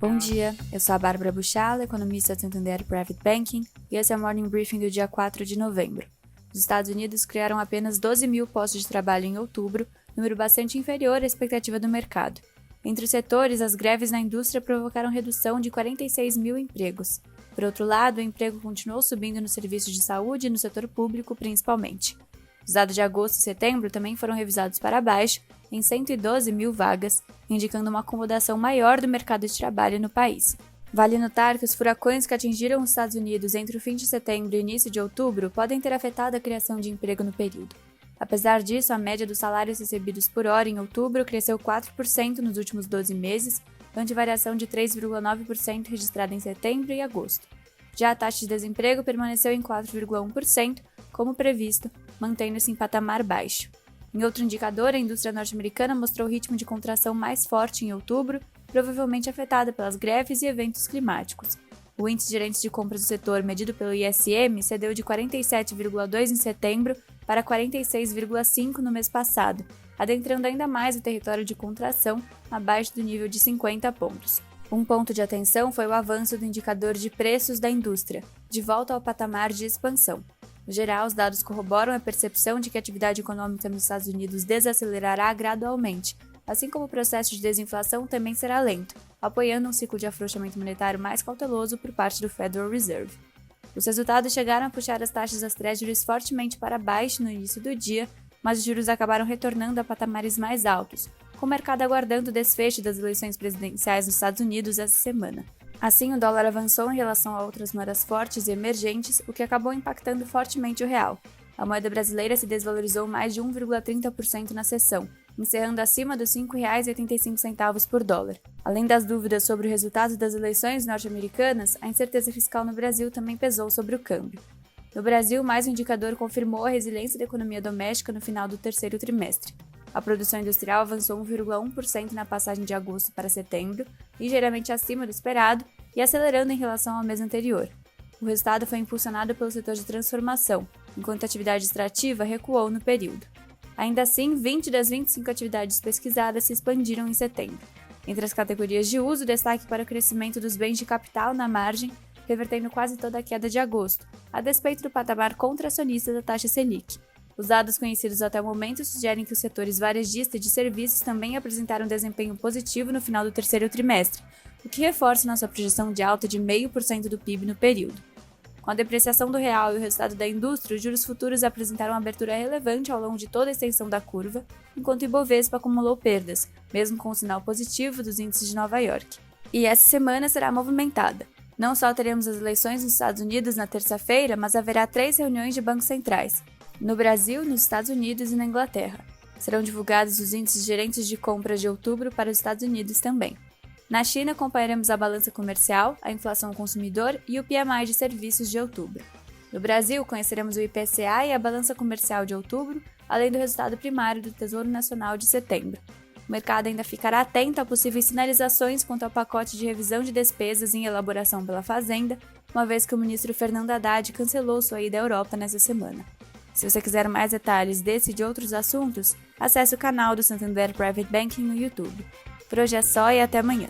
Bom dia, eu sou a Bárbara Buchala, economista do Santander Private Banking, e esse é o Morning Briefing do dia 4 de novembro. Os Estados Unidos criaram apenas 12 mil postos de trabalho em outubro, número bastante inferior à expectativa do mercado. Entre os setores, as greves na indústria provocaram redução de 46 mil empregos. Por outro lado, o emprego continuou subindo nos serviços de saúde e no setor público, principalmente. Os dados de agosto e setembro também foram revisados para baixo, em 112 mil vagas, indicando uma acomodação maior do mercado de trabalho no país. Vale notar que os furacões que atingiram os Estados Unidos entre o fim de setembro e início de outubro podem ter afetado a criação de emprego no período. Apesar disso, a média dos salários recebidos por hora em outubro cresceu 4% nos últimos 12 meses, ante variação de 3,9% registrada em setembro e agosto. Já a taxa de desemprego permaneceu em 4,1%, como previsto, mantendo-se em patamar baixo. Em outro indicador, a indústria norte-americana mostrou ritmo de contração mais forte em outubro, provavelmente afetada pelas greves e eventos climáticos. O índice de gerentes de compras do setor, medido pelo ISM, cedeu de 47,2 em setembro para 46,5 no mês passado, adentrando ainda mais o território de contração, abaixo do nível de 50 pontos. Um ponto de atenção foi o avanço do indicador de preços da indústria, de volta ao patamar de expansão. No geral, os dados corroboram a percepção de que a atividade econômica nos Estados Unidos desacelerará gradualmente, assim como o processo de desinflação também será lento, apoiando um ciclo de afrouxamento monetário mais cauteloso por parte do Federal Reserve. Os resultados chegaram a puxar as taxas das Treasuries fortemente para baixo no início do dia, mas os juros acabaram retornando a patamares mais altos, com o mercado aguardando o desfecho das eleições presidenciais nos Estados Unidos essa semana. Assim, o dólar avançou em relação a outras moedas fortes e emergentes, o que acabou impactando fortemente o real. A moeda brasileira se desvalorizou mais de 1,30% na sessão, encerrando acima dos R$ 5,85 por dólar. Além das dúvidas sobre o resultado das eleições norte-americanas, a incerteza fiscal no Brasil também pesou sobre o câmbio. No Brasil, mais um indicador confirmou a resiliência da economia doméstica no final do terceiro trimestre. A produção industrial avançou 1,1% na passagem de agosto para setembro, ligeiramente acima do esperado e acelerando em relação ao mês anterior. O resultado foi impulsionado pelo setor de transformação, enquanto a atividade extrativa recuou no período. Ainda assim, 20 das 25 atividades pesquisadas se expandiram em setembro. Entre as categorias de uso, destaque para o crescimento dos bens de capital na margem, revertendo quase toda a queda de agosto, a despeito do patamar contracionista da taxa Selic. Os dados conhecidos até o momento sugerem que os setores varejista e de serviços também apresentaram desempenho positivo no final do terceiro trimestre, o que reforça nossa projeção de alta de 0,5% do PIB no período. Com a depreciação do real e o resultado da indústria, os juros futuros apresentaram uma abertura relevante ao longo de toda a extensão da curva, enquanto o Ibovespa acumulou perdas, mesmo com o sinal positivo dos índices de Nova York. E essa semana será movimentada. Não só teremos as eleições nos Estados Unidos na terça-feira, mas haverá 3 reuniões de bancos centrais, no Brasil, nos Estados Unidos e na Inglaterra. Serão divulgados os índices gerentes de compras de outubro para os Estados Unidos também. Na China, acompanharemos a balança comercial, a inflação ao consumidor e o PMI de serviços de outubro. No Brasil, conheceremos o IPCA e a balança comercial de outubro, além do resultado primário do Tesouro Nacional de setembro. O mercado ainda ficará atento a possíveis sinalizações quanto ao pacote de revisão de despesas em elaboração pela Fazenda, uma vez que o ministro Fernando Haddad cancelou sua ida à Europa nessa semana. Se você quiser mais detalhes desse e de outros assuntos, acesse o canal do Santander Private Banking no YouTube. Por hoje é só e até amanhã.